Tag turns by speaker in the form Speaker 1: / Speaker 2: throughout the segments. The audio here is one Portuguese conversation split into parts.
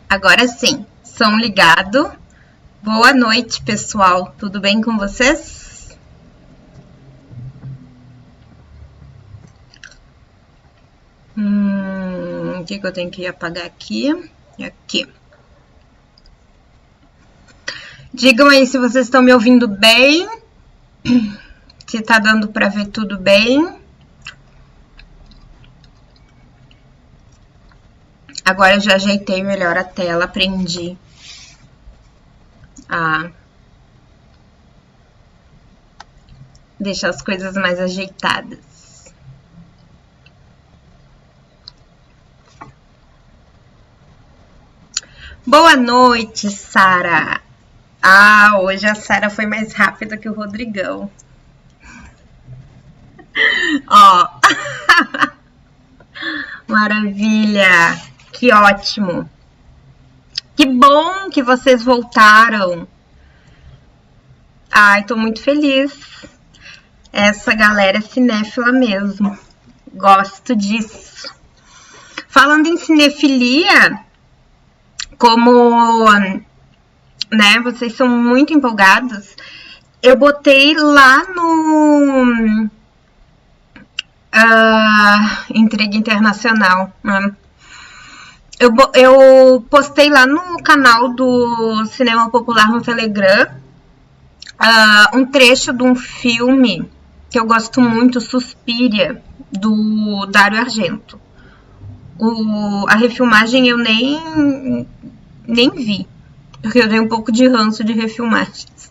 Speaker 1: Agora sim, som ligado. Boa noite, pessoal. Tudo bem com vocês? O que eu tenho que apagar aqui? Aqui. Digam aí se vocês estão me ouvindo bem. Se tá dando para ver tudo bem. Agora eu já ajeitei melhor a tela, aprendi a deixar as coisas mais ajeitadas. Boa noite, Sara. Hoje a Sara foi mais rápida que o Rodrigão. Ó. Maravilha. Que ótimo. Que bom que vocês voltaram. Ai, tô muito feliz. Essa galera é cinéfila mesmo. Gosto disso. Falando em cinefilia, como, né, vocês são muito empolgados, eu botei lá no Intriga Internacional, né? Eu postei lá no canal do Cinema Popular no Telegram um trecho de um filme que eu gosto muito, Suspiria, do Dario Argento. A refilmagem eu nem vi, porque eu tenho um pouco de ranço de refilmagens.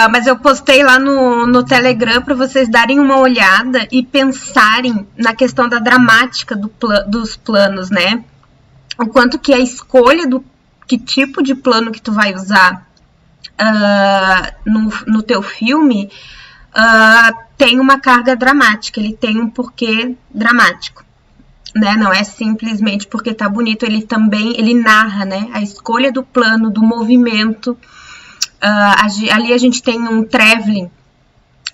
Speaker 1: Mas eu postei lá no Telegram para vocês darem uma olhada e pensarem na questão da dramática dos planos, né? O quanto que a escolha do que tipo de plano que tu vai usar no teu filme tem uma carga dramática, ele tem um porquê dramático, né? Não é simplesmente porque tá bonito, ele narra, né? A escolha do plano, do movimento. Ali a gente tem um traveling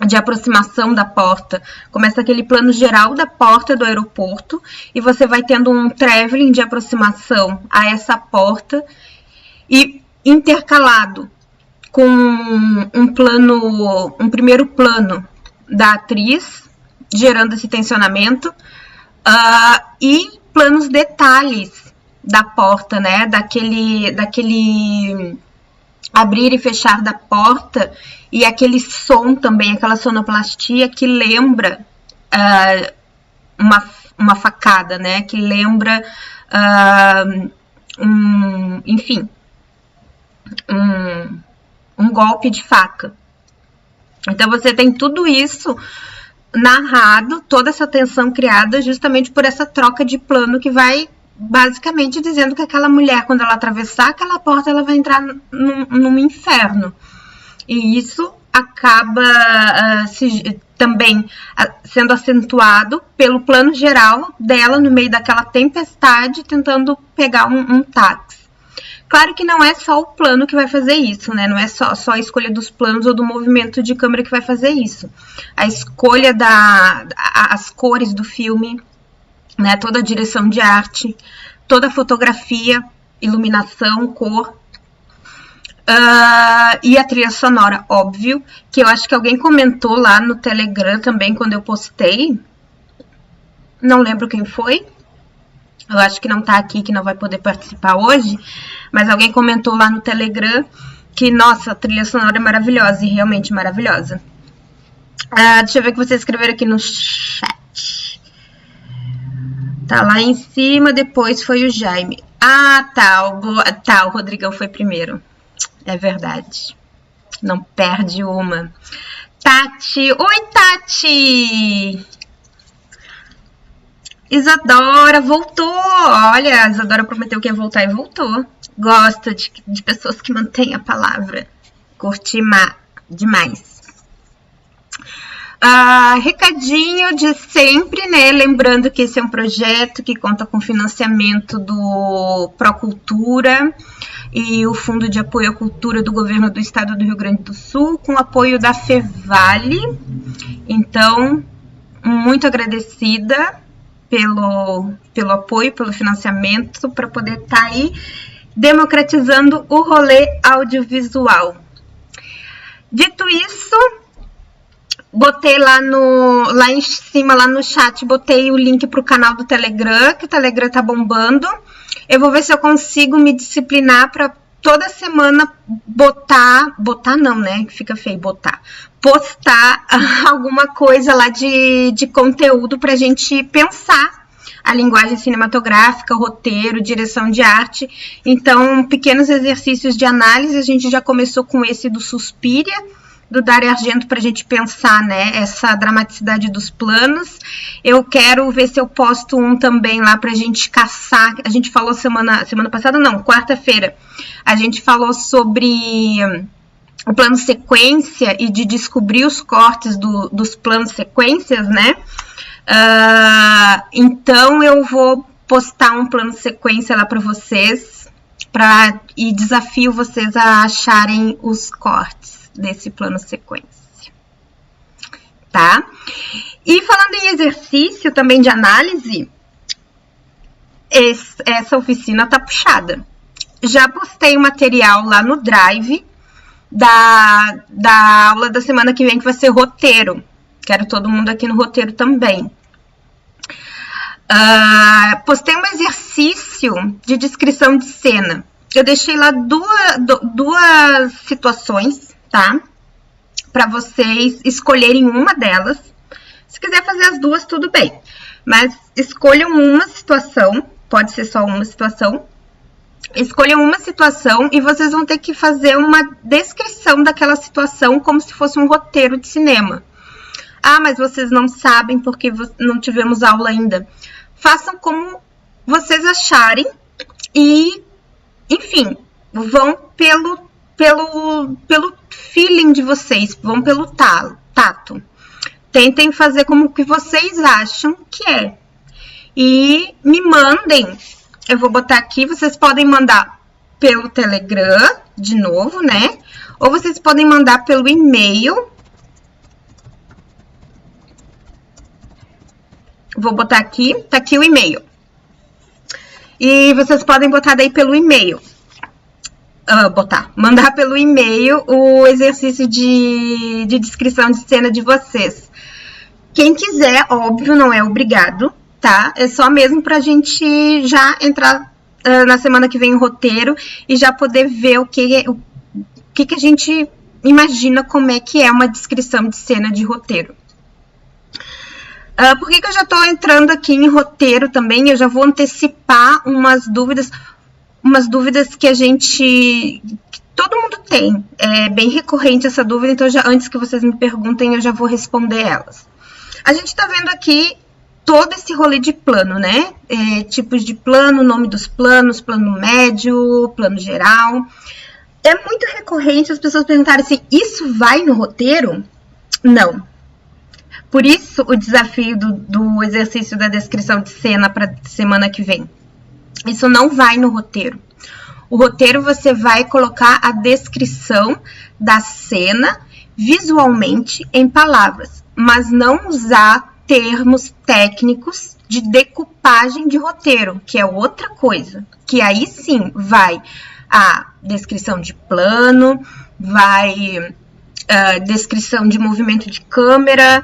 Speaker 1: de aproximação da porta. Começa aquele plano geral da porta do aeroporto e você vai tendo um traveling de aproximação a essa porta e intercalado com um primeiro plano da atriz, gerando esse tensionamento, e planos detalhes da porta, né? Daquele abrir e fechar da porta e aquele som também, aquela sonoplastia que lembra uma facada, né? Que lembra, um golpe de faca. Então você tem tudo isso narrado, toda essa tensão criada justamente por essa troca de plano que vai basicamente dizendo que aquela mulher, quando ela atravessar aquela porta, ela vai entrar num inferno. E isso acaba também sendo acentuado pelo plano geral dela no meio daquela tempestade, tentando pegar um táxi. Claro que não é só o plano que vai fazer isso, né? Não é só a escolha dos planos ou do movimento de câmera que vai fazer isso. A escolha as cores do filme, né, toda a direção de arte, toda a fotografia, iluminação, cor, e a trilha sonora, óbvio, que eu acho que alguém comentou lá no Telegram também quando eu postei, não lembro quem foi, eu acho que não tá aqui, que não vai poder participar hoje, mas alguém comentou lá no Telegram que, nossa, a trilha sonora é maravilhosa, e realmente maravilhosa. Deixa eu ver o que vocês escreveram aqui no chat. Tá lá em cima, depois foi o Jaime. Tá, o Rodrigão foi primeiro. É verdade. Não perde uma. Tati, oi Tati! Isadora voltou! Olha, a Isadora prometeu que ia voltar e voltou. Gosto de pessoas que mantêm a palavra. Curti demais. Recadinho de sempre, né? Lembrando que esse é um projeto que conta com financiamento do Procultura e o Fundo de Apoio à Cultura do Governo do Estado do Rio Grande do Sul, com apoio da Fevale. Então, muito agradecida pelo apoio, pelo financiamento, para poder estar aí democratizando o rolê audiovisual. Dito isso, botei lá em cima, lá no chat, botei o link para o canal do Telegram, que o Telegram tá bombando. Eu vou ver se eu consigo me disciplinar para toda semana botar não, né? Fica feio postar alguma coisa lá de conteúdo pra gente pensar a linguagem cinematográfica, roteiro, direção de arte. Então, pequenos exercícios de análise, a gente já começou com esse do Suspiria, do Dario Argento, para a gente pensar, né, essa dramaticidade dos planos. Eu quero ver se eu posto um também lá para a gente caçar. A gente falou semana passada, não, quarta-feira, a gente falou sobre o plano sequência e de descobrir os cortes dos planos sequências, né? Então eu vou postar um plano sequência lá para vocês e desafio vocês a acharem os cortes desse plano sequência, tá? E falando em exercício também de análise, essa oficina tá puxada. Já postei o material lá no Drive da aula da semana que vem, que vai ser roteiro. Quero todo mundo aqui no roteiro também. Postei um exercício de descrição de cena. Eu deixei lá duas situações, tá? Para vocês escolherem uma delas. Se quiser fazer as duas, tudo bem. Mas escolham uma situação, pode ser só uma situação. Escolham uma situação e vocês vão ter que fazer uma descrição daquela situação como se fosse um roteiro de cinema. Mas vocês não sabem porque não tivemos aula ainda. Façam como vocês acharem e, enfim, vão pelo feeling de vocês, vão pelo tato. Tentem fazer como que vocês acham que é. E me mandem, eu vou botar aqui, vocês podem mandar pelo Telegram, de novo, né? Ou vocês podem mandar pelo e-mail. Vou botar aqui, tá aqui o e-mail. E vocês podem botar daí pelo e-mail. Mandar pelo e-mail o exercício de descrição de cena de vocês. Quem quiser, óbvio, não é obrigado, tá? É só mesmo pra gente já entrar na semana que vem em roteiro e já poder ver o que a gente imagina como é que é uma descrição de cena de roteiro. Por que eu já estou entrando aqui em roteiro também? Eu já vou antecipar umas dúvidas que todo mundo tem. É bem recorrente essa dúvida, então antes que vocês me perguntem, eu já vou responder elas. A gente está vendo aqui todo esse rolê de plano, né? Tipos de plano, nome dos planos, plano médio, plano geral. É muito recorrente as pessoas perguntarem assim, isso vai no roteiro? Não. Por isso, o desafio do exercício da descrição de cena para semana que vem. Isso não vai no roteiro. O roteiro você vai colocar a descrição da cena visualmente em palavras, mas não usar termos técnicos de decupagem de roteiro, que é outra coisa. Que aí sim vai a descrição de plano, vai descrição de movimento de câmera,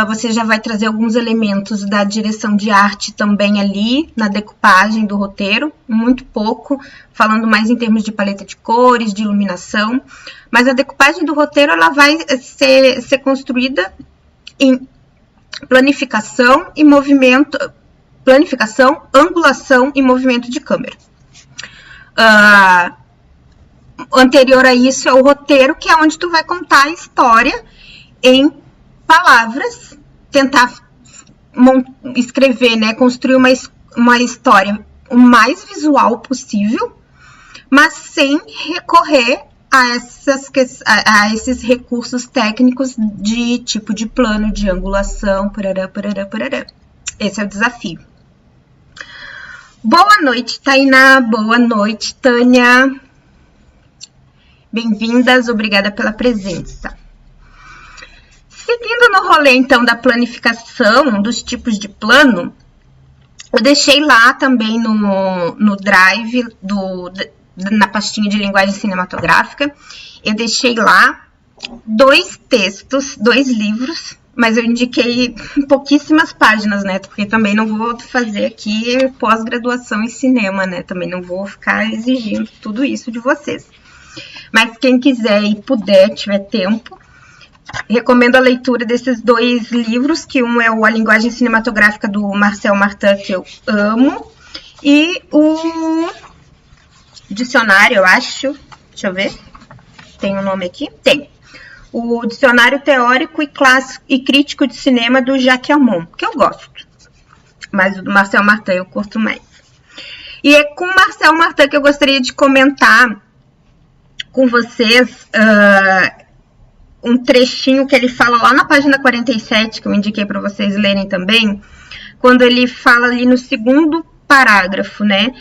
Speaker 1: você já vai trazer alguns elementos da direção de arte também ali na decupagem do roteiro, muito pouco, falando mais em termos de paleta de cores, de iluminação, mas a decupagem do roteiro ela vai ser construída em planificação e movimento, angulação e movimento de câmera. Anterior a isso é o roteiro, que é onde tu vai contar a história em palavras, tentar escrever, né, construir uma história o mais visual possível, mas sem recorrer a esses recursos técnicos de tipo de plano, de angulação, parará. Esse é o desafio. Boa noite, Tainá. Boa noite, Tânia. Bem-vindas, obrigada pela presença. Seguindo no rolê, então, da planificação, dos tipos de plano, Eu deixei lá também no Drive, na pastinha de linguagem cinematográfica, eu deixei lá 2 textos, 2 livros, mas eu indiquei pouquíssimas páginas, né? Porque também não vou fazer aqui pós-graduação em cinema, né? Também não vou ficar exigindo tudo isso de vocês. Mas quem quiser e puder, tiver tempo, recomendo a leitura desses 2 livros, que um é A Linguagem Cinematográfica, do Marcel Martin, que eu amo, e o dicionário, eu acho, deixa eu ver, tem um nome aqui? Tem. O Dicionário Teórico e Clássico e Crítico de Cinema, do Jacques Aumont, que eu gosto, mas o do Marcel Martin eu curto mais. E é com o Marcel Martin que eu gostaria de comentar com vocês um trechinho que ele fala lá na página 47, que eu indiquei para vocês lerem também, quando ele fala ali no 2º parágrafo, né,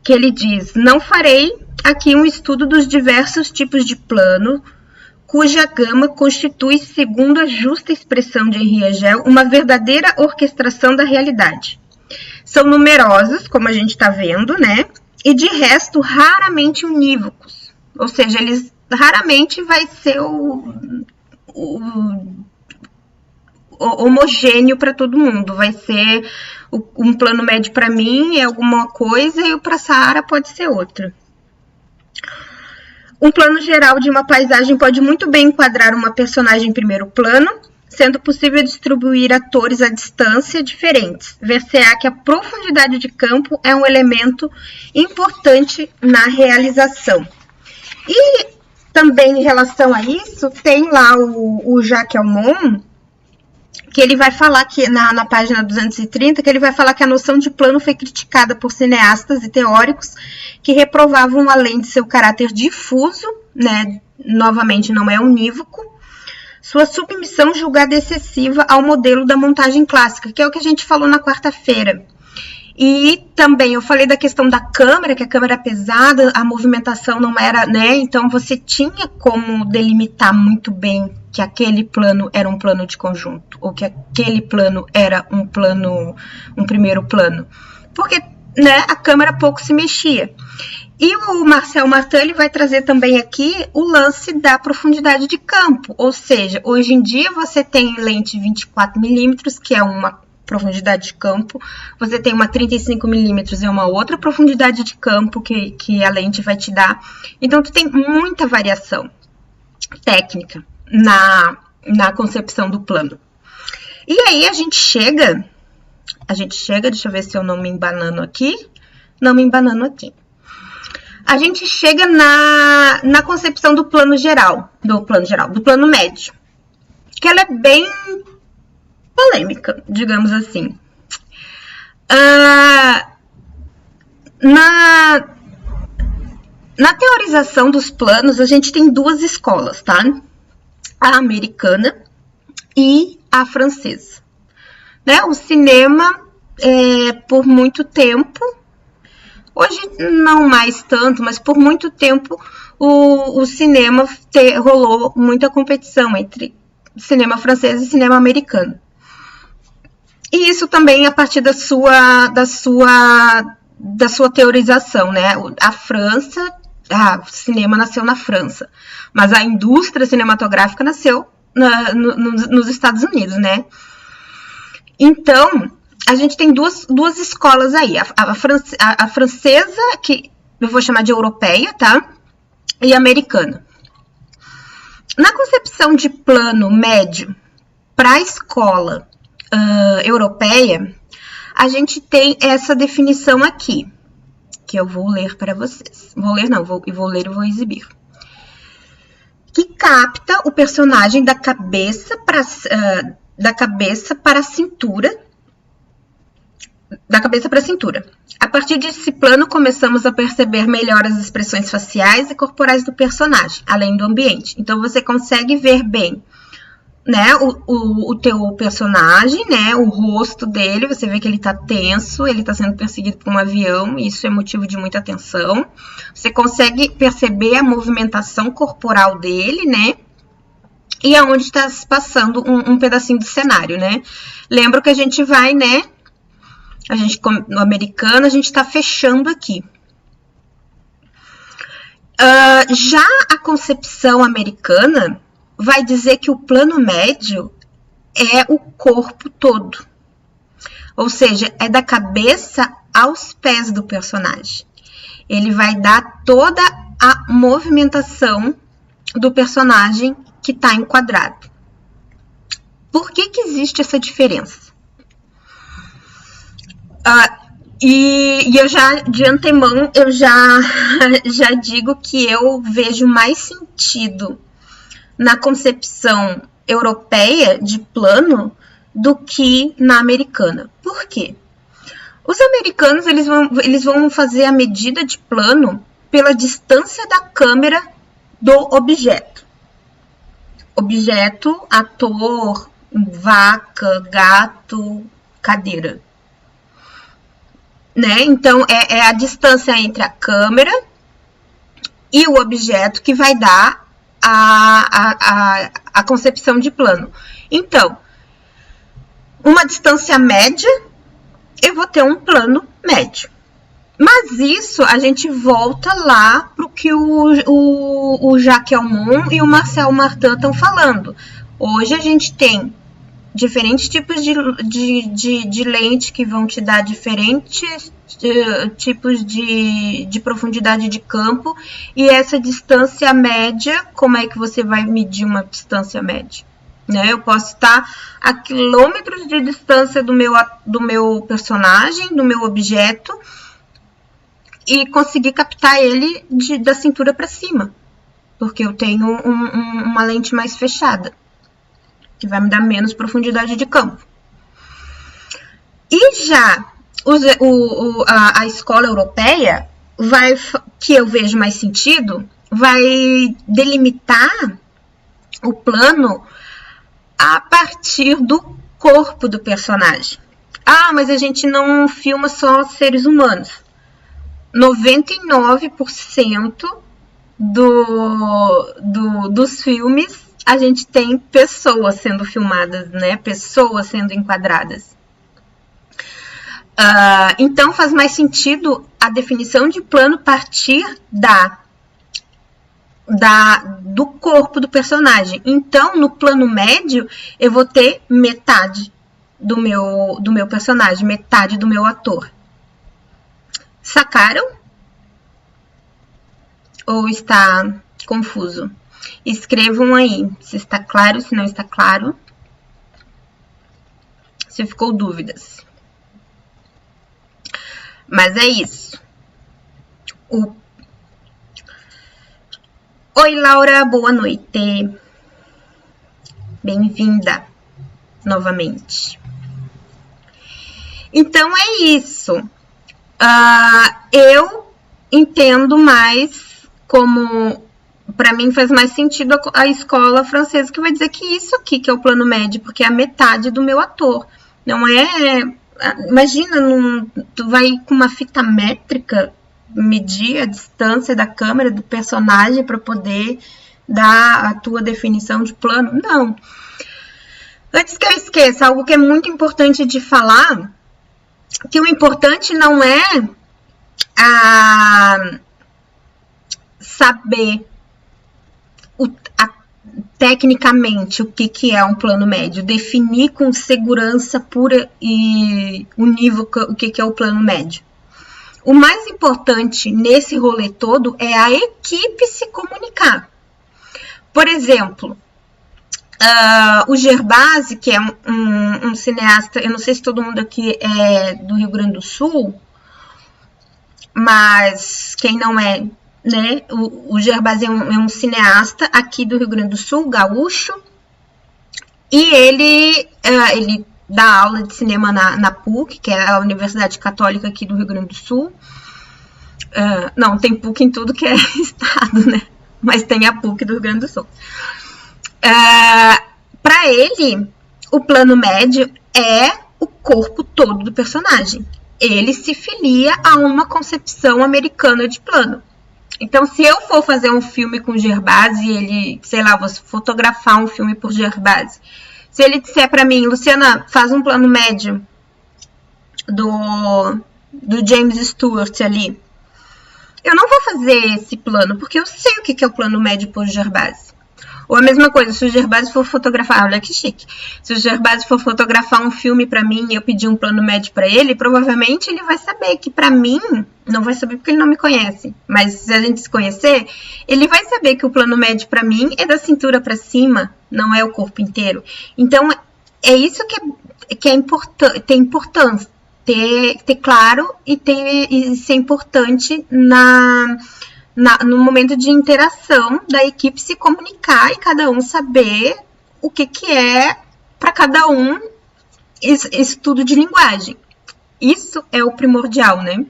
Speaker 1: que ele diz: não farei aqui um estudo dos diversos tipos de plano, cuja gama constitui, segundo a justa expressão de Henri Hegel, uma verdadeira orquestração da realidade. São numerosos, como a gente está vendo, né, e de resto raramente unívocos, ou seja, eles raramente vai ser homogêneo para todo mundo. Vai ser um plano médio para mim é alguma coisa e o para Saara pode ser outra. Um plano geral de uma paisagem pode muito bem enquadrar uma personagem em primeiro plano, sendo possível distribuir atores à distância diferentes. Ver-se-á que a profundidade de campo é um elemento importante na realização. E também em relação a isso, tem lá o Jacques Aumont, que ele vai falar que na página 230, que ele vai falar que a noção de plano foi criticada por cineastas e teóricos que reprovavam, além de seu caráter difuso, né, novamente não é unívoco, sua submissão julgada excessiva ao modelo da montagem clássica, que é o que a gente falou na quarta-feira. E também eu falei da questão da câmera, que a câmera é pesada, a movimentação não era, né? Então você tinha como delimitar muito bem que aquele plano era um plano de conjunto, ou que aquele plano era um primeiro plano. Porque, né, a câmera pouco se mexia. E o Marcel Martin, ele vai trazer também aqui o lance da profundidade de campo. Ou seja, hoje em dia você tem lente 24mm, que é uma profundidade de campo, você tem uma 35mm, é uma outra profundidade de campo que a lente vai te dar. Então, tu tem muita variação técnica na concepção do plano. E aí a gente chega, deixa eu ver se eu não me embanano aqui, a gente chega na concepção do plano geral, do plano médio, que ela é bem polêmica, digamos assim. Na teorização dos planos, a gente tem 2 escolas, tá? A americana e a francesa. Né? O cinema, por muito tempo, hoje não mais tanto, mas por muito tempo, o cinema rolou muita competição entre cinema francês e cinema americano. E isso também a partir da sua teorização, né? O cinema nasceu na França, mas a indústria cinematográfica nasceu nos Estados Unidos, né? Então, a gente tem duas escolas aí. A francesa, que eu vou chamar de europeia, tá? E a americana. Na concepção de plano médio para a escola europeia, a gente tem essa definição aqui, que eu vou ler para vocês. Vou ler e vou exibir. Que capta o personagem da cabeça para a cintura. Da cabeça para a cintura. A partir desse plano, começamos a perceber melhor as expressões faciais e corporais do personagem, além do ambiente. Então, você consegue ver bem, né, o teu personagem, né, o rosto dele, você vê que ele tá tenso, ele tá sendo perseguido por um avião, e isso é motivo de muita atenção. Você consegue perceber a movimentação corporal dele, né, e aonde está se passando um pedacinho do cenário, né. Lembra que a gente vai, né, no americano, a gente está fechando aqui. Já a concepção americana vai dizer que o plano médio é o corpo todo. Ou seja, é da cabeça aos pés do personagem. Ele vai dar toda a movimentação do personagem que está enquadrado. Por que existe essa diferença? E eu já, de antemão, eu já digo que eu vejo mais sentido na concepção europeia de plano do que na americana. Por quê? Os americanos, eles vão fazer a medida de plano pela distância da câmera do objeto. Objeto, ator, vaca, gato, cadeira. Né? Então, é a distância entre a câmera e o objeto que vai dar a concepção de plano. Então, uma distância média, eu vou ter um plano médio. Mas isso a gente volta lá para o que o Jacques Helmont e o Marcel Martin estão falando. Hoje a gente tem diferentes tipos de lente que vão te dar diferentes tipos de profundidade de campo. E essa distância média, como é que você vai medir uma distância média? Né? Eu posso estar a quilômetros de distância do meu personagem, do meu objeto, e conseguir captar ele da cintura para cima, porque eu tenho uma lente mais fechada, que vai me dar menos profundidade de campo. E já a escola europeia, que eu vejo mais sentido, vai delimitar o plano a partir do corpo do personagem. Mas a gente não filma só seres humanos. 99% dos filmes a gente tem pessoas sendo filmadas, né? Pessoas sendo enquadradas. Então faz mais sentido a definição de plano partir do corpo do personagem. Então, no plano médio, eu vou ter metade do meu personagem, metade do meu ator. Sacaram? Ou está confuso? Escrevam aí se está claro, se não está claro, se ficou dúvidas. Mas é isso. Oi, Laura, boa noite. Bem-vinda novamente. Então é isso. Eu entendo mais como, para mim faz mais sentido a escola francesa, que vai dizer que isso aqui que é o plano médio, porque é a metade do meu ator. Não é... Imagina, tu vai com uma fita métrica medir a distância da câmera do personagem para poder dar a tua definição de plano. Não. Antes que eu esqueça, algo que é muito importante de falar, que o importante não é saber tecnicamente o que é um plano médio, definir com segurança pura e unívoca o que é o plano médio. O mais importante nesse rolê todo é a equipe se comunicar. Por exemplo, o Gervásio, que é um cineasta, eu não sei se todo mundo aqui é do Rio Grande do Sul, mas quem não é, né? O Gervásio é um cineasta aqui do Rio Grande do Sul, gaúcho, e ele dá aula de cinema na PUC, que é a Universidade Católica aqui do Rio Grande do Sul. Não, tem PUC em tudo que é estado, né? Mas tem a PUC do Rio Grande do Sul. Para ele, o plano médio é o corpo todo do personagem. Ele se filia a uma concepção americana de plano. Então, se eu for fazer um filme com Gervásio e ele, sei lá, vou fotografar um filme por Gervásio, se ele disser para mim, Luciana, faz um plano médio do James Stewart ali. Eu não vou fazer esse plano, porque eu sei o que é o plano médio por Gervásio. Ou a mesma coisa, se o Gervásio for fotografar, olha que chique, se o Gervásio for fotografar um filme pra mim e eu pedir um plano médio pra ele, provavelmente ele vai saber que pra mim, não vai saber porque ele não me conhece, mas se a gente se conhecer, ele vai saber que o plano médio pra mim é da cintura pra cima, não é o corpo inteiro. Então, é isso que é ter importância, ter claro e ser importante no momento de interação da equipe se comunicar e cada um saber o que é para cada um estudo de linguagem. Isso é o primordial, né?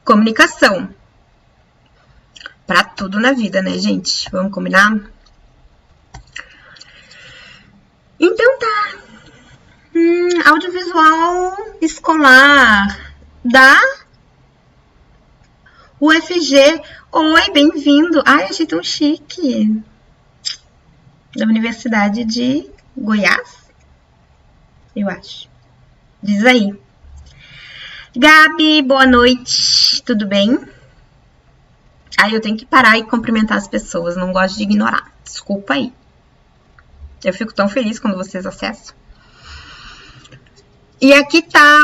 Speaker 1: Comunicação. Para tudo na vida, né, gente? Vamos combinar? Então tá. Audiovisual escolar da UFG. Oi, bem-vindo. Ai, achei tão chique. Da Universidade de Goiás, eu acho. Diz aí. Gabi, boa noite. Tudo bem? Ai, eu tenho que parar e cumprimentar as pessoas. Não gosto de ignorar. Desculpa aí. Eu fico tão feliz quando vocês acessam. E aqui tá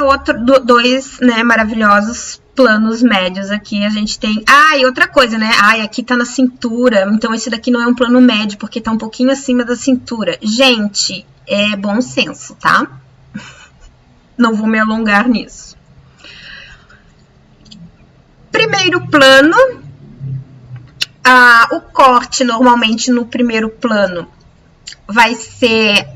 Speaker 1: dois, né, maravilhosos planos médios aqui. A gente tem... e outra coisa, né? Aqui tá na cintura. Então, esse daqui não é um plano médio, porque tá um pouquinho acima da cintura. Gente, é bom senso, tá? Não vou me alongar nisso. Primeiro plano. O corte, normalmente, no primeiro plano, vai ser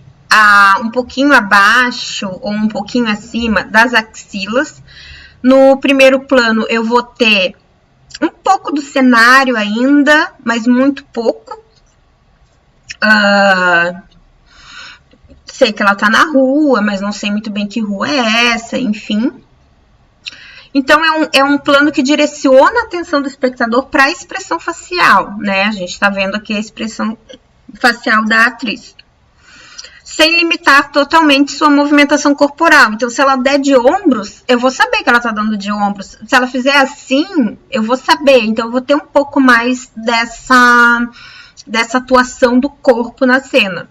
Speaker 1: um pouquinho abaixo ou um pouquinho acima das axilas. No primeiro plano, eu vou ter um pouco do cenário ainda, mas muito pouco. Sei que ela tá na rua, mas não sei muito bem que rua é essa, enfim. Então, é um plano que direciona a atenção do espectador para a expressão facial, né? A gente tá vendo aqui a expressão facial da atriz. Sem limitar totalmente sua movimentação corporal. Então, se ela der de ombros, eu vou saber que ela tá dando de ombros. Se ela fizer assim, eu vou saber. Então, eu vou ter um pouco mais dessa atuação do corpo na cena.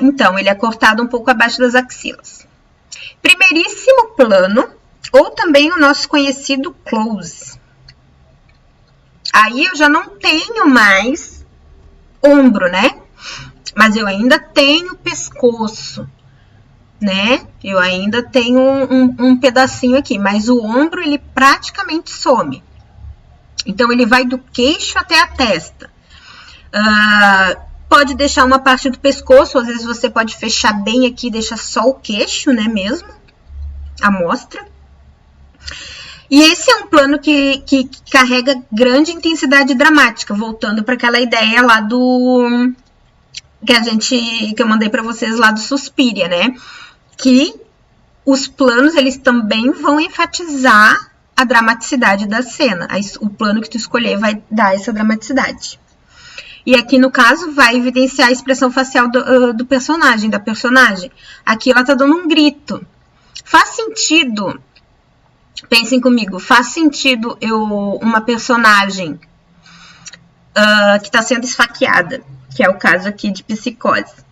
Speaker 1: Então, ele é cortado um pouco abaixo das axilas. Primeiríssimo plano, ou também o nosso conhecido close. Aí, eu já não tenho mais ombro, né? Mas eu ainda tenho pescoço, né? Eu ainda tenho um pedacinho aqui, mas o ombro, ele praticamente some. Então, ele vai do queixo até a testa. Pode deixar uma parte do pescoço, às vezes você pode fechar bem aqui e deixar só o queixo, né, mesmo? A mostra. E esse é um plano que carrega grande intensidade dramática, voltando para aquela ideia lá que eu mandei para vocês lá do Suspiria, né? Que os planos, eles também vão enfatizar a dramaticidade da cena. O plano que tu escolher vai dar essa dramaticidade. E aqui, no caso, vai evidenciar a expressão facial do personagem, da personagem. Aqui ela tá dando um grito. Faz sentido, pensem comigo, faz sentido uma personagem que tá sendo esfaqueada, que é o caso aqui de Psicose.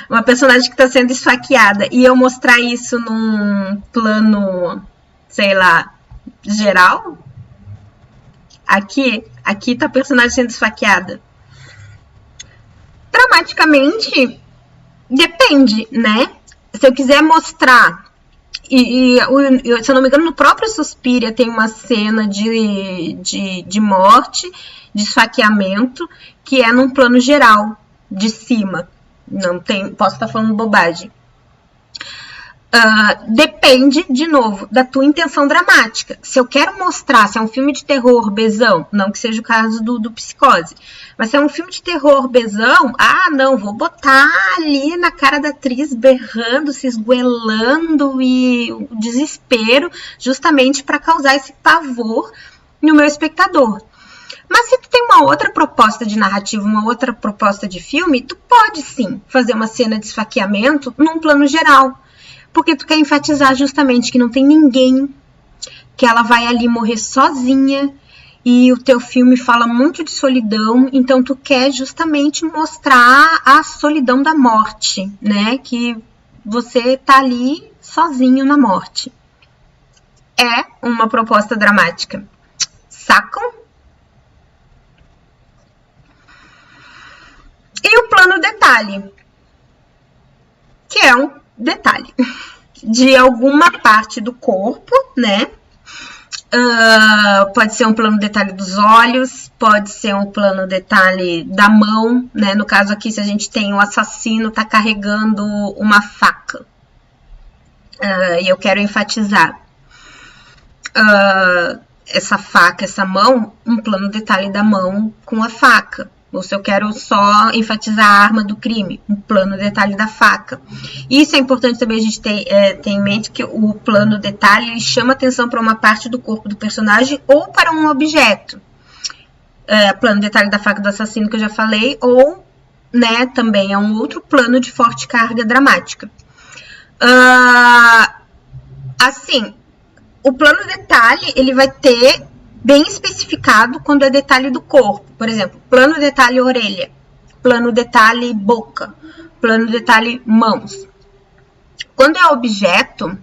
Speaker 1: Uma personagem que tá sendo esfaqueada e eu mostrar isso num plano, sei lá, geral? Aqui tá a personagem sendo esfaqueada. Dramaticamente, depende, né? Se eu quiser mostrar, se eu não me engano, no próprio Suspiria tem uma cena de morte, de esfaqueamento, que é num plano geral, de cima. Não tem, posso estar falando bobagem. Depende, de novo, da tua intenção dramática. Se eu quero mostrar, se é um filme de terror besão, não que seja o caso do Psicose, mas se é um filme de terror besão, não, vou botar ali na cara da atriz berrando, se esgoelando e o desespero, justamente para causar esse pavor no meu espectador. Mas se tu tem uma outra proposta de narrativa, uma outra proposta de filme, tu pode sim fazer uma cena de esfaqueamento num plano geral. Porque tu quer enfatizar justamente que não tem ninguém, que ela vai ali morrer sozinha, e o teu filme fala muito de solidão, então tu quer justamente mostrar a solidão da morte, né? Que você tá ali sozinho na morte. É uma proposta dramática. Sacam? E o plano detalhe, que é um detalhe de alguma parte do corpo, né? Pode ser um plano detalhe dos olhos, pode ser um plano detalhe da mão, né? No caso aqui, se a gente tem o assassino tá carregando uma faca, e eu quero enfatizar essa faca, essa mão, um plano detalhe da mão com a faca. Ou se eu quero só enfatizar a arma do crime, um plano detalhe da faca. Isso é importante também a gente ter em mente, que o plano detalhe ele chama atenção para uma parte do corpo do personagem ou para um objeto. Plano detalhe da faca do assassino que eu já falei, ou, né, também é um outro plano de forte carga dramática. Assim, o plano detalhe ele vai ter bem especificado quando é detalhe do corpo. Por exemplo, plano detalhe orelha, plano detalhe boca, plano detalhe mãos. Quando é objeto,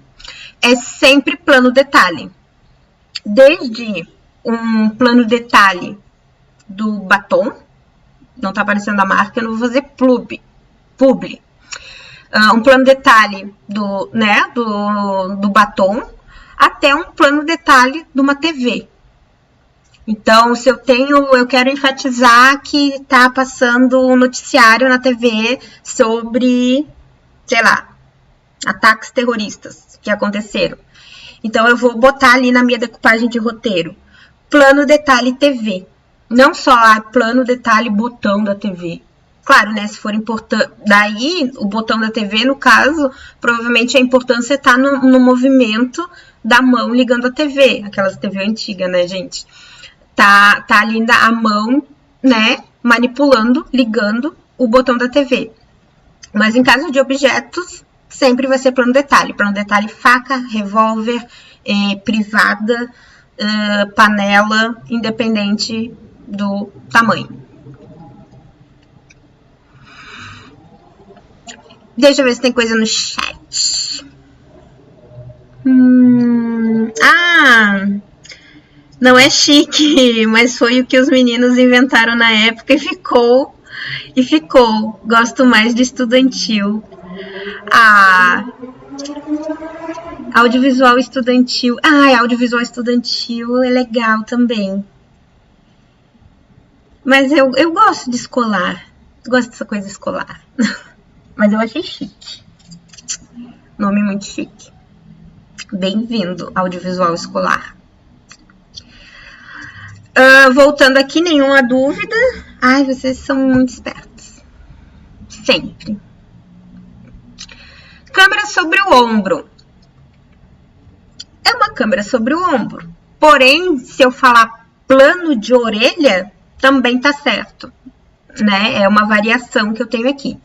Speaker 1: é sempre plano detalhe. Desde um plano detalhe do batom, não tá aparecendo a marca, eu não vou fazer publi. Um plano detalhe do batom, até um plano detalhe de uma TV. Então, se eu quero enfatizar que está passando um noticiário na TV sobre, sei lá, ataques terroristas que aconteceram. Então, eu vou botar ali na minha decupagem de roteiro, plano detalhe TV. Não só plano detalhe botão da TV. Claro, né, se for importante, daí o botão da TV, no caso, provavelmente a importância está no movimento da mão ligando a TV, aquelas TV antiga, né, gente? Tá ali a mão, né, manipulando, ligando o botão da TV. Mas em caso de objetos, sempre vai ser plano detalhe. Plano detalhe faca, revólver, privada, panela, independente do tamanho. Deixa eu ver se tem coisa no chat. Não é chique, mas foi o que os meninos inventaram na época e ficou. Gosto mais de estudantil. Audiovisual estudantil. Audiovisual estudantil é legal também. Mas eu gosto de escolar. Gosto dessa coisa escolar. Mas eu achei chique. Nome muito chique. Bem-vindo, audiovisual escolar. Voltando aqui, nenhuma dúvida. Vocês são muito espertos. Sempre. Câmera sobre o ombro. É uma câmera sobre o ombro. Porém, se eu falar plano de orelha, também tá certo. Né? É uma variação que eu tenho aqui.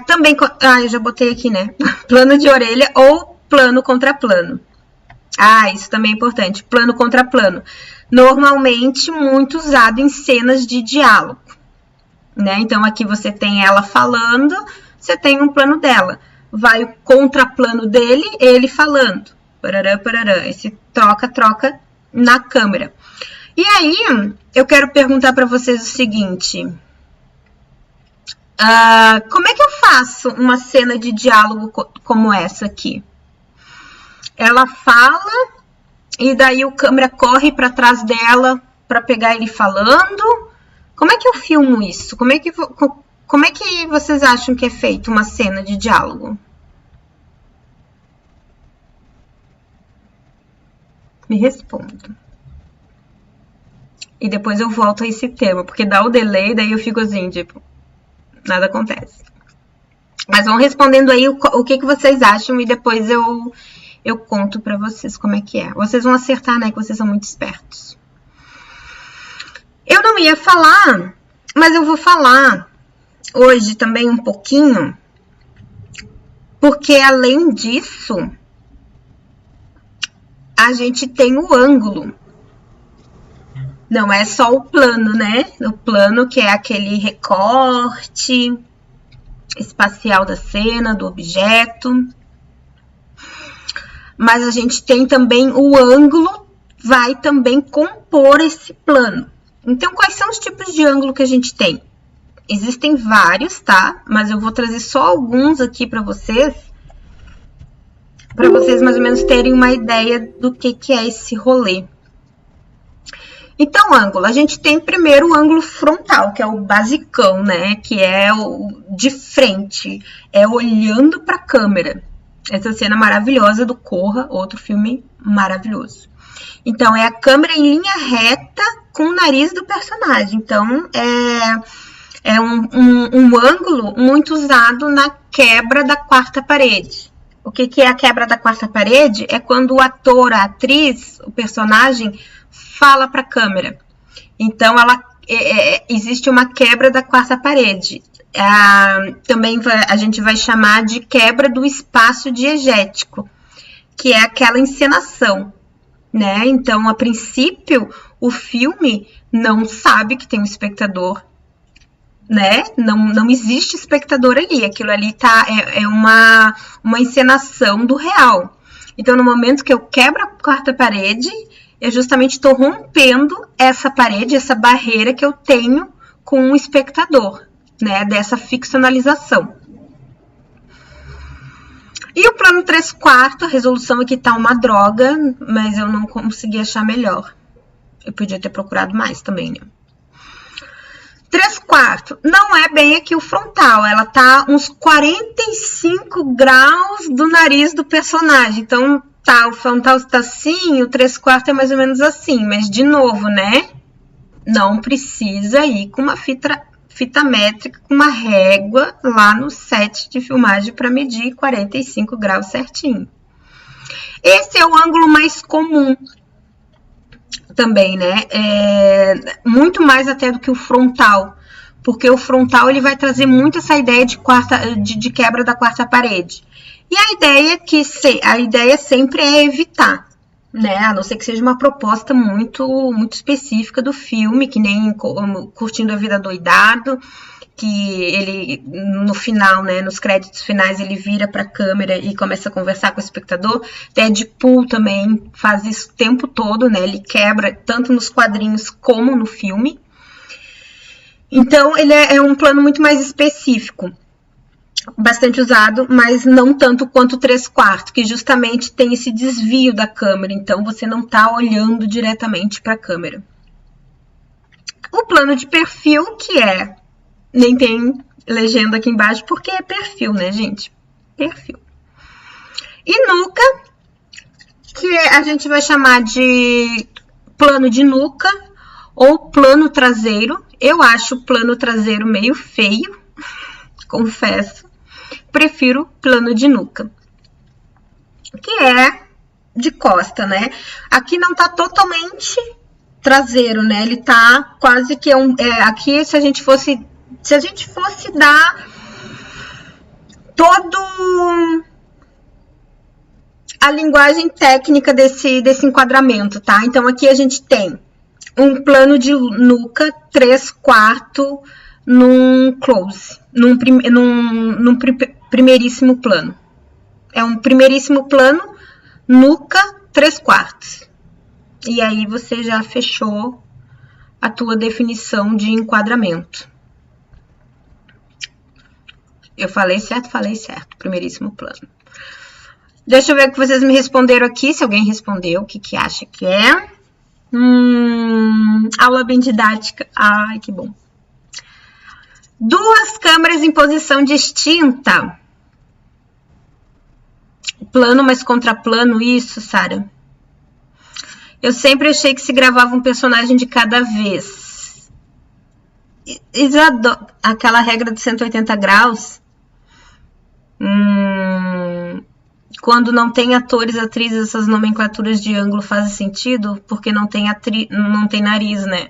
Speaker 1: Também, eu já botei aqui, né? Plano de orelha ou plano contra plano. Isso também é importante. Plano contra plano. Normalmente muito usado em cenas de diálogo, né? Então aqui você tem ela falando, você tem um plano dela. Vai o contraplano dele, ele falando. Parará, parará. Esse troca na câmera. E aí, eu quero perguntar para vocês o seguinte. Como é que eu faço uma cena de diálogo como essa aqui? Ela fala e daí o câmera corre para trás dela para pegar ele falando. Como é que eu filmo isso? Como é que vocês acham que é feito uma cena de diálogo? Me respondam. E depois eu volto a esse tema, porque dá o delay, daí eu fico assim, tipo, nada acontece. Mas vão respondendo aí o que vocês acham e depois eu conto pra vocês como é que é. Vocês vão acertar, né, que vocês são muito espertos. Eu não ia falar, mas eu vou falar hoje também um pouquinho, porque além disso, a gente tem o ângulo. Não é só o plano, né? O plano que é aquele recorte espacial da cena, do objeto. Mas a gente tem também o ângulo, vai também compor esse plano. Então, quais são os tipos de ângulo que a gente tem? Existem vários, tá? Mas eu vou trazer só alguns aqui para vocês mais ou menos terem uma ideia do que é esse rolê. Então, ângulo, a gente tem primeiro o ângulo frontal, que é o basicão, né? Que é o de frente, é olhando para a câmera. Essa cena maravilhosa do Corra, outro filme maravilhoso. Então, é a câmera em linha reta com o nariz do personagem. Então, é um ângulo muito usado na quebra da quarta parede. O que é a quebra da quarta parede? É quando o ator, a atriz, o personagem fala para a câmera. Então, existe uma quebra da quarta parede. Também a gente vai chamar de quebra do espaço diegético, que é aquela encenação, né? Então, a princípio, o filme não sabe que tem um espectador, né? Não existe espectador ali. Aquilo ali é uma encenação do real. Então, no momento que eu quebro a quarta parede, eu justamente estou rompendo essa parede, essa barreira que eu tenho com o espectador, né? Dessa ficcionalização. E o plano 3/4, a resolução aqui tá uma droga, mas eu não consegui achar melhor. Eu podia ter procurado mais também, né? 3/4 não é bem aqui o frontal, ela tá uns 45 graus do nariz do personagem. Então, tá, o frontal está assim, o 3/4 é mais ou menos assim, mas de novo, né? Não precisa ir com uma fita métrica, com uma régua lá no set de filmagem para medir 45 graus certinho. Esse é o ângulo mais comum também, né? Muito mais até do que o frontal, porque o frontal ele vai trazer muito essa ideia de quebra da quarta parede. E a ideia sempre é evitar, né? A não ser que seja uma proposta muito, muito específica do filme, que nem Curtindo a Vida Doidado, que ele, no final, né, nos créditos finais, ele vira para a câmera e começa a conversar com o espectador. Deadpool também faz isso o tempo todo, né? Ele quebra tanto nos quadrinhos como no filme. Então, ele é um plano muito mais específico. Bastante usado, mas não tanto quanto o 3/4, que justamente tem esse desvio da câmera, então você não está olhando diretamente para a câmera. O plano de perfil, que nem tem legenda aqui embaixo, porque é perfil, né, gente? Perfil. E nuca, que a gente vai chamar de plano de nuca ou plano traseiro. Eu acho o plano traseiro meio feio, confesso. Prefiro plano de nuca, que é de costa, né? Aqui não tá totalmente traseiro, né? Ele tá quase que aqui se a gente fosse dar todo a linguagem técnica desse enquadramento, tá? Então aqui a gente tem um plano de nuca 3/4 num close, num primeiríssimo plano. É um primeiríssimo plano, nuca 3/4. E aí você já fechou a tua definição de enquadramento. Eu falei certo? Falei certo. Primeiríssimo plano. Deixa eu ver o que vocês me responderam aqui. Se alguém respondeu, o que acha que é. Aula bem didática. Ai, que bom. 2 câmeras em posição distinta. Plano mais contraplano, isso, Sara? Eu sempre achei que se gravava um personagem de cada vez. Isadora, aquela regra de 180 graus. Quando não tem atores, atrizes, essas nomenclaturas de ângulo fazem sentido? Porque não tem nariz, né?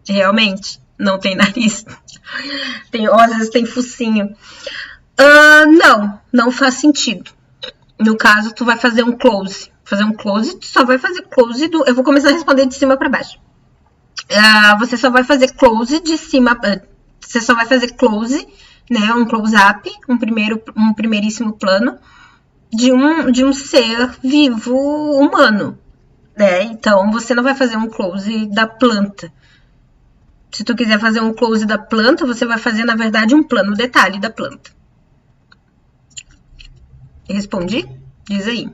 Speaker 1: Realmente, não tem nariz. Ou às vezes tem focinho. Não faz sentido. No caso, tu vai fazer um close. Tu só vai fazer close do... Eu vou começar a responder de cima para baixo. Você só vai fazer close de cima... Você só vai fazer close, né? Um close-up, um primeiríssimo plano de um ser vivo humano, né? Então, você não vai fazer um close da planta. Se tu quiser fazer um close da planta, você vai fazer, na verdade, um plano detalhe da planta. Respondi? Diz aí.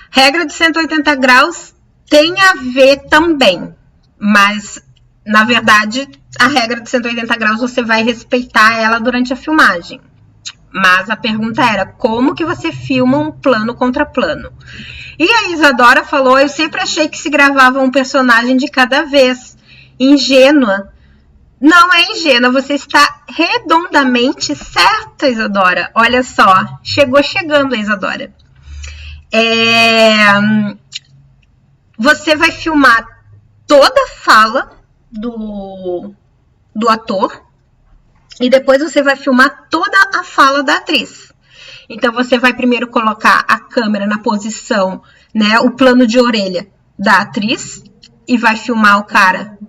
Speaker 1: Regra de 180 graus tem a ver também, mas, na verdade, a regra de 180 graus você vai respeitar ela durante a filmagem. Mas a pergunta era, como que você filma um plano contra plano? E a Isadora falou, eu sempre achei que se gravava um personagem de cada vez. Ingênua. Não é ingênua, você está redondamente certa, Isadora. Olha só, chegando a Isadora. Você vai filmar toda a fala do ator e depois você vai filmar toda a fala da atriz. Então, você vai primeiro colocar a câmera na posição, né, o plano de orelha da atriz e vai filmar o cara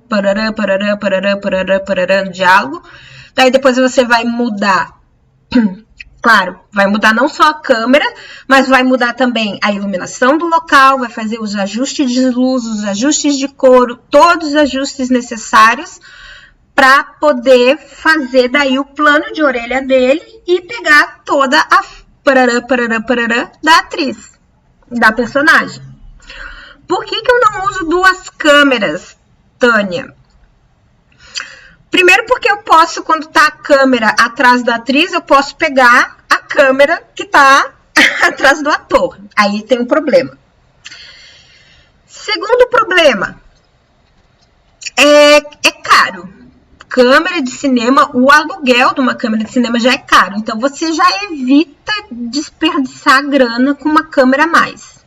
Speaker 1: parará, parará, parará, parará, parará, no diálogo. Daí depois você vai mudar, claro, vai mudar não só a câmera, mas vai mudar também a iluminação do local, vai fazer os ajustes de luz, os ajustes de cor, todos os ajustes necessários para poder fazer daí o plano de orelha dele e pegar toda a parará, parará, parará da atriz, da personagem. Por que eu não uso duas câmeras, Tânia? Primeiro porque eu posso, quando tá a câmera atrás da atriz, eu posso pegar a câmera que tá atrás do ator. Aí tem um problema. Segundo problema, é caro. Câmera de cinema, o aluguel de uma câmera de cinema já é caro. Então, você já evita desperdiçar grana com uma câmera a mais.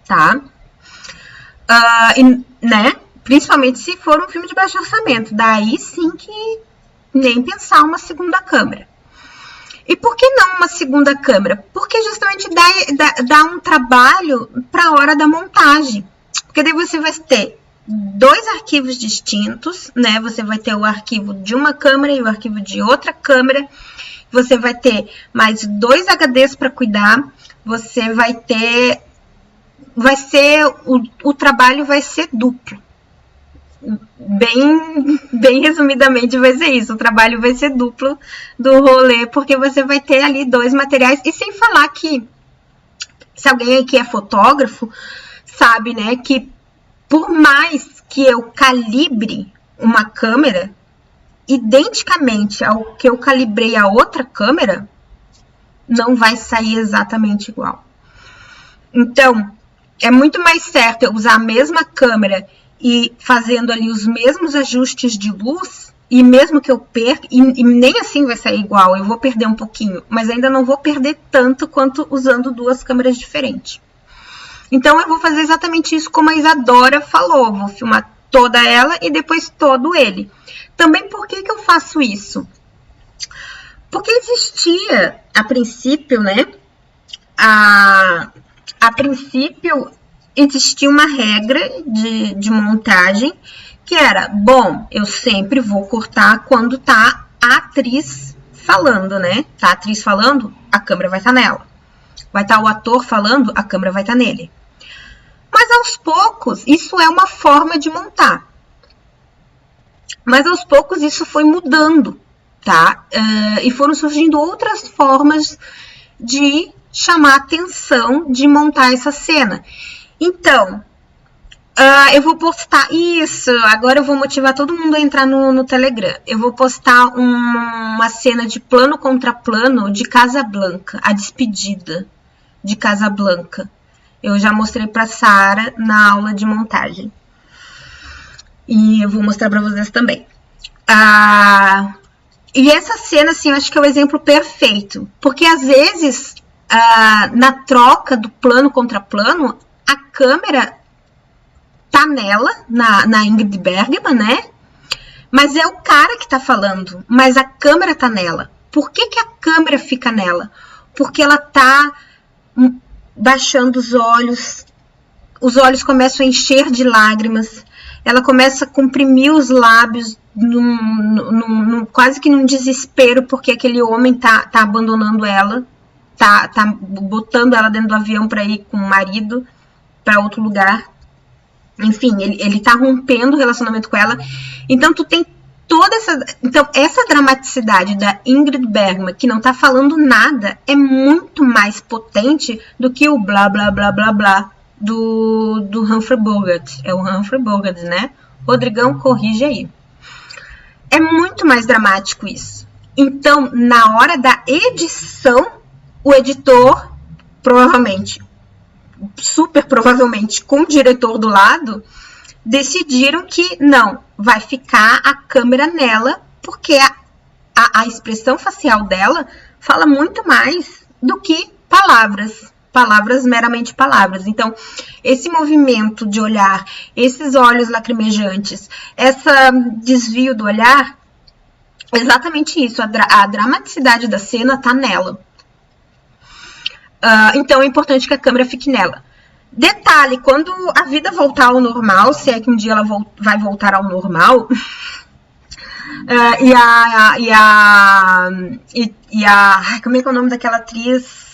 Speaker 1: Tá? Né? Principalmente se for um filme de baixo orçamento. Daí sim que nem pensar uma segunda câmera. E por que não uma segunda câmera? Porque justamente dá um trabalho para a hora da montagem. Porque daí você vai ter dois arquivos distintos, né? Você vai ter o arquivo de uma câmera e o arquivo de outra câmera. Você vai ter mais 2 HDs para cuidar. Você vai ter... O trabalho vai ser duplo. Bem resumidamente vai ser isso. O trabalho vai ser duplo do rolê, porque você vai ter ali 2 materiais. E sem falar que, se alguém aqui é fotógrafo, sabe, né, que por mais que eu calibre uma câmera, identicamente ao que eu calibrei a outra câmera, não vai sair exatamente igual. Então, é muito mais certo eu usar a mesma câmera e fazendo ali os mesmos ajustes de luz, e mesmo que eu perca, e nem assim vai sair igual, eu vou perder um pouquinho, mas ainda não vou perder tanto quanto usando 2 câmeras diferentes. Então, eu vou fazer exatamente isso como a Isadora falou, vou filmar toda ela e depois todo ele. Também, por que eu faço isso? Porque existia, a princípio, né, a princípio, existia uma regra de montagem que era, bom, eu sempre vou cortar quando tá a atriz falando, né? Tá a atriz falando, a câmera vai estar nela. Vai estar o ator falando, a câmera vai estar nele. Mas aos poucos, isso é uma forma de montar. Mas aos poucos isso foi mudando, tá? E foram surgindo outras formas de chamar a atenção, de montar essa cena. Então, eu vou postar isso, agora eu vou motivar todo mundo a entrar no Telegram. Eu vou postar uma cena de plano contra plano de Casablanca, a despedida de Casablanca. Eu já mostrei para Sara na aula de montagem. E eu vou mostrar para vocês também. E essa cena, assim, eu acho que é o exemplo perfeito. Porque, às vezes, na troca do plano contra plano, a câmera tá nela, na Ingrid Bergman, né? Mas é o cara que tá falando, mas a câmera tá nela. Por que a câmera fica nela? Porque ela tá baixando os olhos começam a encher de lágrimas, ela começa a comprimir os lábios, quase que num desespero, porque aquele homem tá abandonando ela, tá botando ela dentro do avião para ir com o marido para outro lugar. Enfim, ele tá rompendo o relacionamento com ela. Então tu tem toda essa dramaticidade da Ingrid Bergman, que não tá falando nada, é muito mais potente do que o blá blá blá blá blá do Humphrey Bogart. É o Humphrey Bogart, né? Rodrigão, corrige aí. É muito mais dramático isso. Então, na hora da edição, o editor, provavelmente, super provavelmente, com o diretor do lado, decidiram que não, vai ficar a câmera nela, porque a expressão facial dela fala muito mais do que palavras, meramente palavras. Então, esse movimento de olhar, esses olhos lacrimejantes, esse desvio do olhar, exatamente isso, a dramaticidade da cena tá nela. Então, é importante que a câmera fique nela. Detalhe, quando a vida voltar ao normal, se é que um dia ela vai voltar ao normal, como é que é o nome daquela atriz?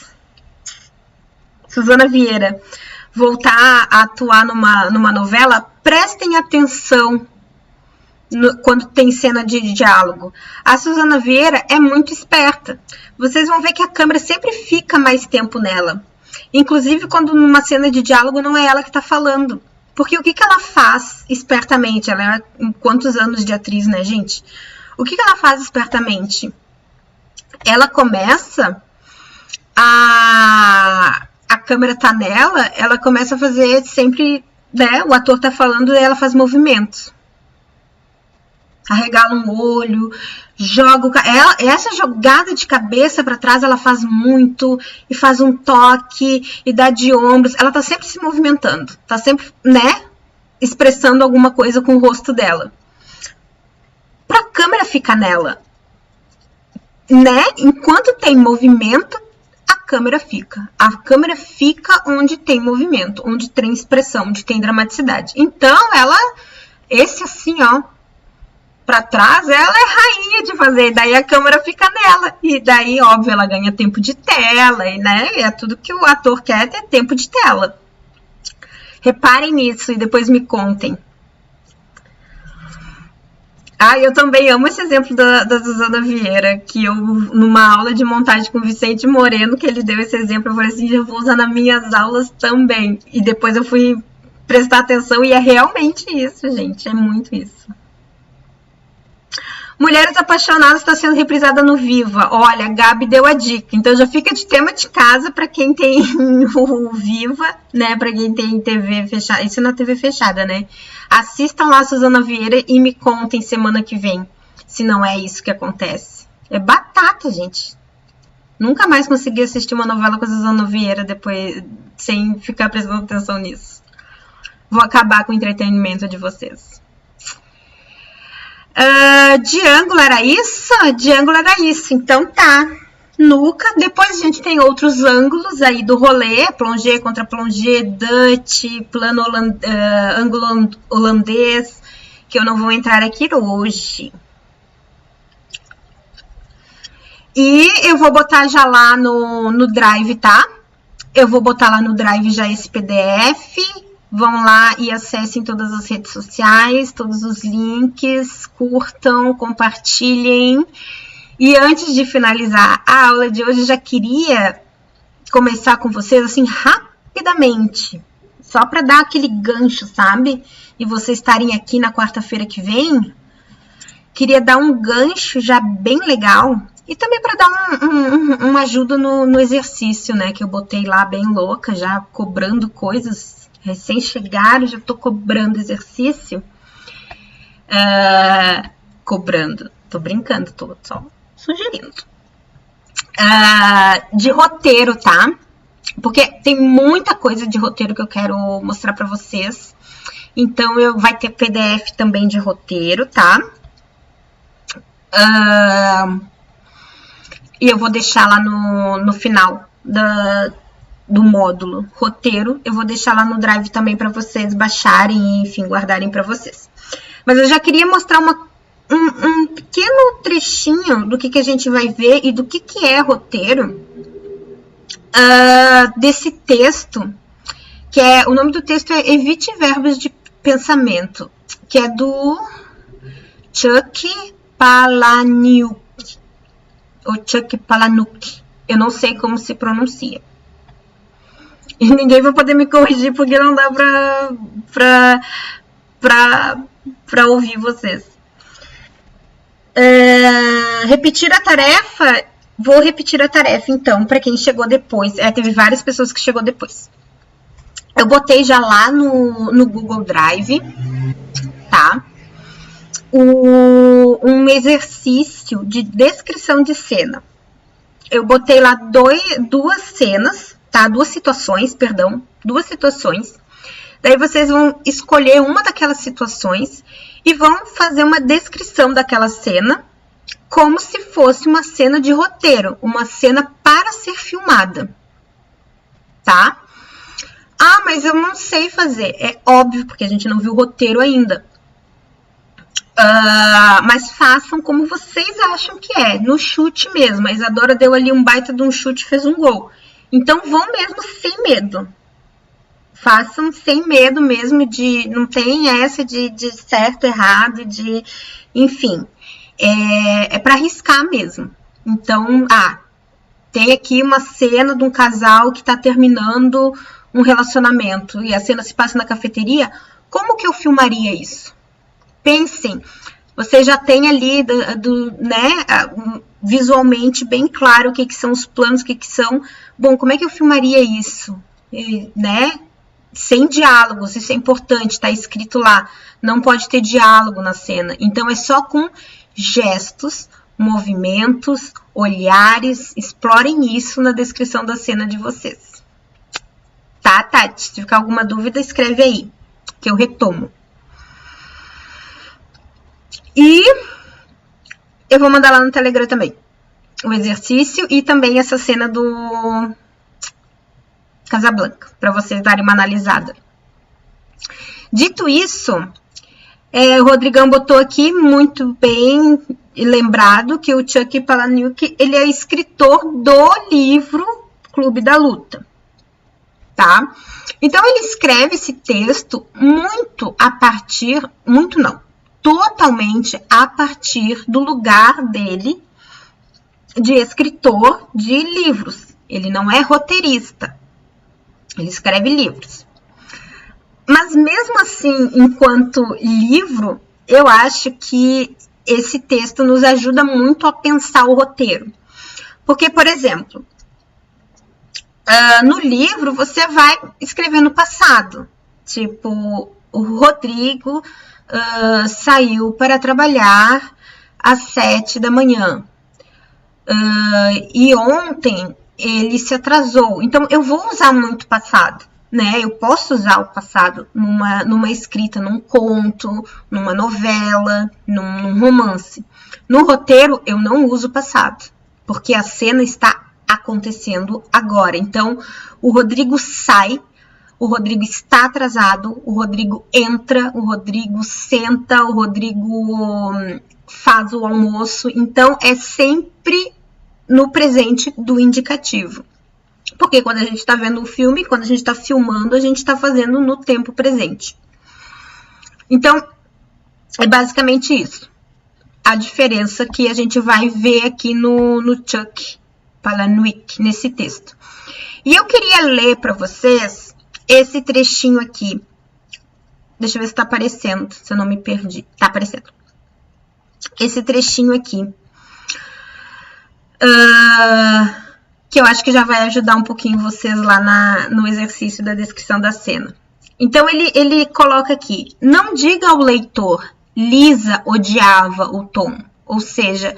Speaker 1: Suzana Vieira, voltar a atuar numa novela, prestem atenção quando tem cena de diálogo. A Suzana Vieira é muito esperta. Vocês vão ver que a câmera sempre fica mais tempo nela. Inclusive, quando numa cena de diálogo não é ela que está falando. Porque o que ela faz espertamente? Ela é quantos anos de atriz, né, gente? O que ela faz espertamente? Ela começa a câmera tá nela, ela começa a fazer sempre, né, o ator tá falando e ela faz movimentos. Arregala um olho, joga essa jogada de cabeça para trás ela faz muito, e faz um toque, e dá de ombros, ela tá sempre se movimentando, tá sempre, né, expressando alguma coisa com o rosto dela. Pra câmera ficar nela, né, enquanto tem movimento, a câmera fica onde tem movimento, onde tem expressão, onde tem dramaticidade. Então, esse assim, ó, pra trás, ela é rainha de fazer, daí a câmera fica nela, e daí, óbvio, ela ganha tempo de tela, e, né, é tudo que o ator quer, é ter tempo de tela. Reparem nisso e depois me contem. Eu também amo esse exemplo da Suzana Vieira, que eu, numa aula de montagem com o Vicente Moreno, que ele deu esse exemplo, eu falei assim, eu vou usar nas minhas aulas também, e depois eu fui prestar atenção, e é realmente isso, gente, é muito isso. Mulheres Apaixonadas está sendo reprisada no Viva. Olha, a Gabi deu a dica. Então já fica de tema de casa para quem tem o Viva, né? Para quem tem TV fechada. Isso é na TV fechada, né? Assistam lá a Suzana Vieira e me contem semana que vem se não é isso que acontece. É batata, gente. Nunca mais consegui assistir uma novela com a Suzana Vieira depois, sem ficar prestando atenção nisso. Vou acabar com o entretenimento de vocês. De ângulo era isso? De ângulo era isso. Então tá. Nuca. Depois a gente tem outros ângulos aí do rolê. Plongé contra plongé, Dutch, plano ângulo holandês. Que eu não vou entrar aqui hoje. E eu vou botar já lá no Drive, tá? Eu vou botar lá no Drive já esse PDF. Vão lá e acessem todas as redes sociais, todos os links, curtam, compartilhem. E antes de finalizar a aula de hoje, eu já queria começar com vocês assim rapidamente, só para dar aquele gancho, sabe? E vocês estarem aqui na quarta-feira que vem, queria dar um gancho já bem legal e também para dar uma ajuda no exercício, né? Que eu botei lá bem louca, já cobrando coisas. Recém chegaram, já tô cobrando exercício. Cobrando. Tô brincando, tô só sugerindo. De roteiro, tá? Porque tem muita coisa de roteiro que eu quero mostrar pra vocês. Então, vai ter PDF também de roteiro, tá? E eu vou deixar lá no final do módulo roteiro, eu vou deixar lá no Drive também para vocês baixarem e, enfim, guardarem para vocês. Mas eu já queria mostrar um pequeno trechinho do que a gente vai ver e do que é roteiro desse texto, que o nome do texto é Evite Verbos de Pensamento, que é do Chuck Palahniuk, ou Chuck Palahniuk, eu não sei como se pronuncia. E ninguém vai poder me corrigir porque não dá pra ouvir vocês. Repetir a tarefa, vou repetir a tarefa então, para quem chegou depois. Teve várias pessoas que chegou depois. Eu botei já lá no Google Drive, tá? Um exercício de descrição de cena. Eu botei lá duas cenas, tá? Duas situações. Daí vocês vão escolher uma daquelas situações e vão fazer uma descrição daquela cena como se fosse uma cena de roteiro, uma cena para ser filmada, tá? Ah, mas eu não sei fazer. É óbvio, porque a gente não viu o roteiro ainda. Mas façam como vocês acham que é, no chute mesmo. A Isadora deu ali um baita de um chute e fez um gol. Então, vão mesmo sem medo. Façam sem medo mesmo não tem essa de certo, errado, enfim. É para arriscar mesmo. Então, tem aqui uma cena de um casal que está terminando um relacionamento e a cena se passa na cafeteria. Como que eu filmaria isso? Pensem, você já tem ali visualmente bem claro o que são os planos, o que são. Bom, como é que eu filmaria isso? Né? Sem diálogos, isso é importante, está escrito lá. Não pode ter diálogo na cena. Então, é só com gestos, movimentos, olhares. Explorem isso na descrição da cena de vocês. Tá, Tati? Se ficar alguma dúvida, escreve aí, que eu retomo. E eu vou mandar lá no Telegram também o exercício e também essa cena do Casablanca, para vocês darem uma analisada. Dito isso, o Rodrigão botou aqui muito bem lembrado que o Chuck Palahniuk, ele é escritor do livro Clube da Luta, tá? Então, ele escreve esse texto totalmente a partir do lugar dele de escritor de livros. Ele não é roteirista, ele escreve livros. Mas mesmo assim, enquanto livro, eu acho que esse texto nos ajuda muito a pensar o roteiro. Porque, por exemplo, no livro você vai escrever no passado. Tipo, o Rodrigo saiu para trabalhar às 7 da manhã. E ontem ele se atrasou. Então, eu vou usar muito passado, né? Eu posso usar o passado numa escrita, num conto, numa novela, num romance. No roteiro, eu não uso o passado, porque a cena está acontecendo agora. Então, o Rodrigo sai, o Rodrigo está atrasado, o Rodrigo entra, o Rodrigo senta, o Rodrigo faz o almoço. Então, é sempre no presente do indicativo. Porque quando a gente está vendo um filme, quando a gente está filmando, a gente está fazendo no tempo presente. Então, é basicamente isso. A diferença que a gente vai ver aqui no Chuck Palahniuk, nesse texto. E eu queria ler para vocês esse trechinho aqui. Deixa eu ver se está aparecendo, se eu não me perdi. Está aparecendo. Esse trechinho aqui. Que eu acho que já vai ajudar um pouquinho vocês lá no exercício da descrição da cena. Então, ele coloca aqui: não diga ao leitor, Lisa odiava o Tom. Ou seja,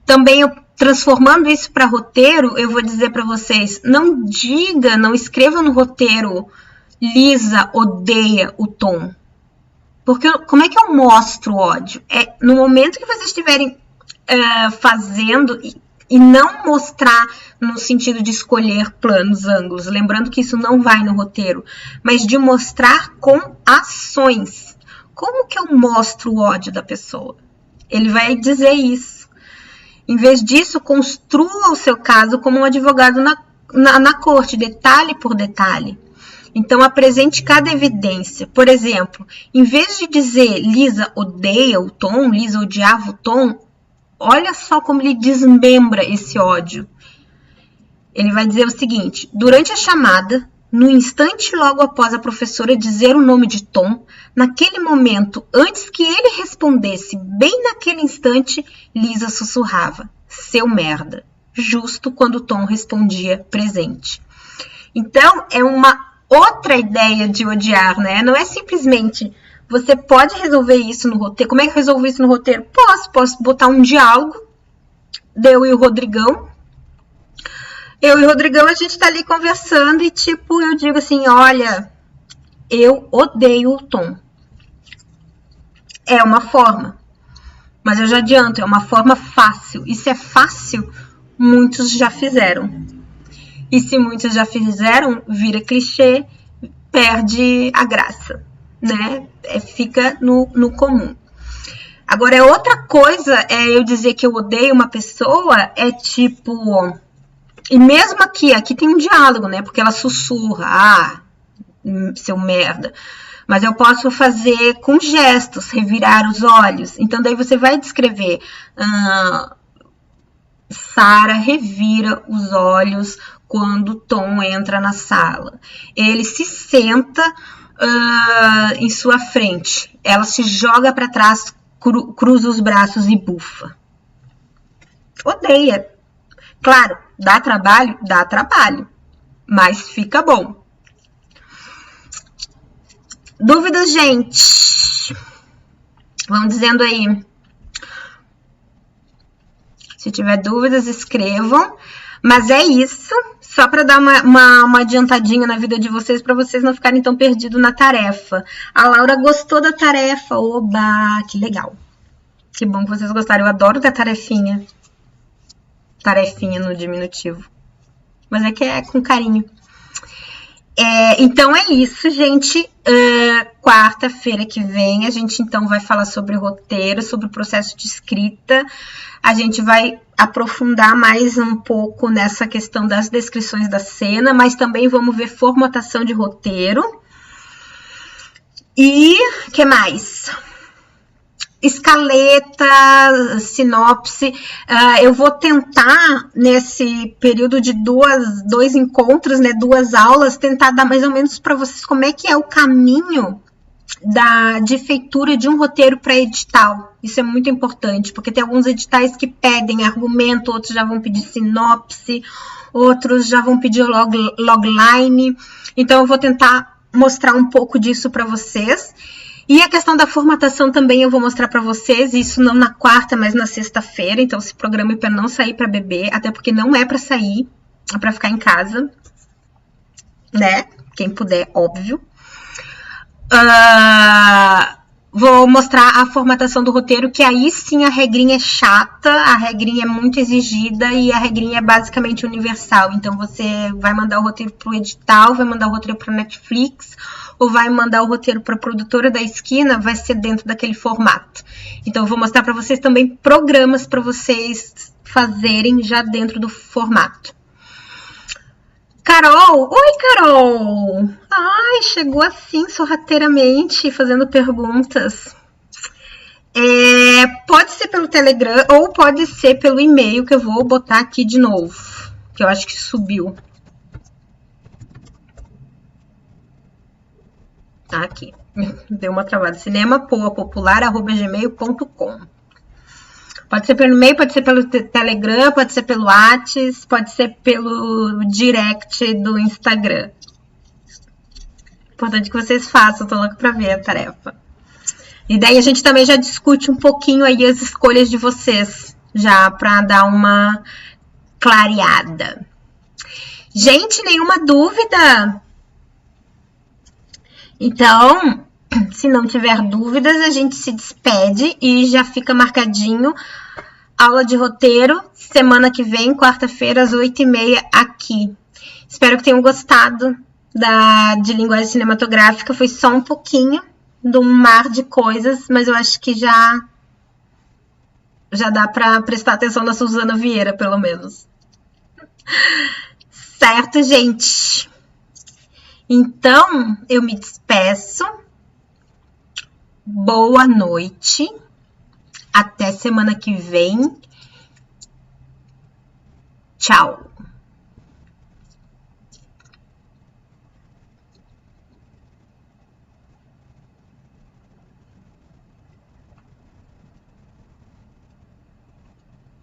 Speaker 1: também eu transformando isso para roteiro, eu vou dizer para vocês, não escreva no roteiro, Lisa odeia o Tom. Porque como é que eu mostro ódio? É no momento que vocês estiverem fazendo e não mostrar no sentido de escolher planos, ângulos, lembrando que isso não vai no roteiro, mas de mostrar com ações. Como que eu mostro o ódio da pessoa? Ele vai dizer isso. Em vez disso, construa o seu caso como um advogado na corte, detalhe por detalhe. Então, apresente cada evidência. Por exemplo, em vez de dizer Lisa odeia o Tom, Lisa odiava o Tom, olha só como ele desmembra esse ódio. Ele vai dizer o seguinte: durante a chamada, no instante logo após a professora dizer o nome de Tom, naquele momento, antes que ele respondesse, bem naquele instante, Lisa sussurrava: seu merda, justo quando Tom respondia presente. Então, é uma outra ideia de odiar, né? Não é simplesmente você pode resolver isso no roteiro. Como é que eu resolvo isso no roteiro? Posso botar um diálogo de eu e o Rodrigão. Eu e o Rodrigão, a gente tá ali conversando e tipo, eu digo assim, olha, eu odeio o Tom. É uma forma, mas eu já adianto, é uma forma fácil. E se é fácil, muitos já fizeram. E se muitos já fizeram, vira clichê, perde a graça, né? Fica no comum. Agora, é outra coisa eu dizer que eu odeio uma pessoa, é tipo... E mesmo aqui tem um diálogo, né? Porque ela sussurra, seu merda. Mas eu posso fazer com gestos, revirar os olhos. Então, daí você vai descrever... Sara revira os olhos quando Tom entra na sala. Ele se senta em sua frente. Ela se joga para trás, cruza os braços e bufa. Odeia. Claro, dá trabalho? Dá trabalho. Mas fica bom. Dúvidas, gente? Vão dizendo aí. Se tiver dúvidas, escrevam. Mas é isso. Só para dar uma adiantadinha na vida de vocês, para vocês não ficarem tão perdidos na tarefa. A Laura gostou da tarefa. Oba, que legal. Que bom que vocês gostaram. Eu adoro da tarefinha. Tarefinha no diminutivo. Mas é que é com carinho. Então é isso, gente. Quarta-feira que vem a gente então vai falar sobre o roteiro, sobre o processo de escrita. A gente vai aprofundar mais um pouco nessa questão das descrições da cena, mas também vamos ver formatação de roteiro. E o que mais? Escaleta, sinopse. Eu vou tentar, nesse período de dois encontros, né, 2 aulas, tentar dar mais ou menos para vocês como é que é o caminho de feitura de um roteiro para edital. Isso é muito importante, porque tem alguns editais que pedem argumento, outros já vão pedir sinopse, outros já vão pedir logline. Então, eu vou tentar mostrar um pouco disso para vocês. E a questão da formatação também eu vou mostrar para vocês, isso não na quarta, mas na sexta-feira. Então, se programe para não sair para beber, até porque não é para sair, é para ficar em casa, né? Quem puder, óbvio. Vou mostrar a formatação do roteiro, que aí sim a regrinha é chata, a regrinha é muito exigida e a regrinha é basicamente universal. Então, você vai mandar o roteiro para o edital, vai mandar o roteiro para Netflix, ou vai mandar o roteiro para a produtora da esquina, vai ser dentro daquele formato. Então, eu vou mostrar para vocês também programas para vocês fazerem já dentro do formato. Carol! Oi, Carol! Ai, chegou assim, sorrateiramente, fazendo perguntas. Pode ser pelo Telegram ou pode ser pelo e-mail, que eu vou botar aqui de novo, que eu acho que subiu. Aqui, deu uma travada. cinemapoapopular@gmail.com. Pode ser pelo e-mail, pode ser pelo Telegram, pode ser pelo WhatsApp, pode ser pelo direct do Instagram. Importante que vocês façam, tô louca pra ver a tarefa. E daí a gente também já discute um pouquinho aí as escolhas de vocês, já pra dar uma clareada. Gente, nenhuma dúvida? Então, Se não tiver dúvidas, a gente se despede e já fica marcadinho aula de roteiro, semana que vem, quarta-feira, às 8h30, aqui. Espero que tenham gostado de linguagem cinematográfica. Foi só um pouquinho de um mar de coisas, mas eu acho que já dá para prestar atenção na Suzana Vieira, pelo menos. Certo, gente? Então, eu me despeço. Boa noite. Até semana que vem. Tchau.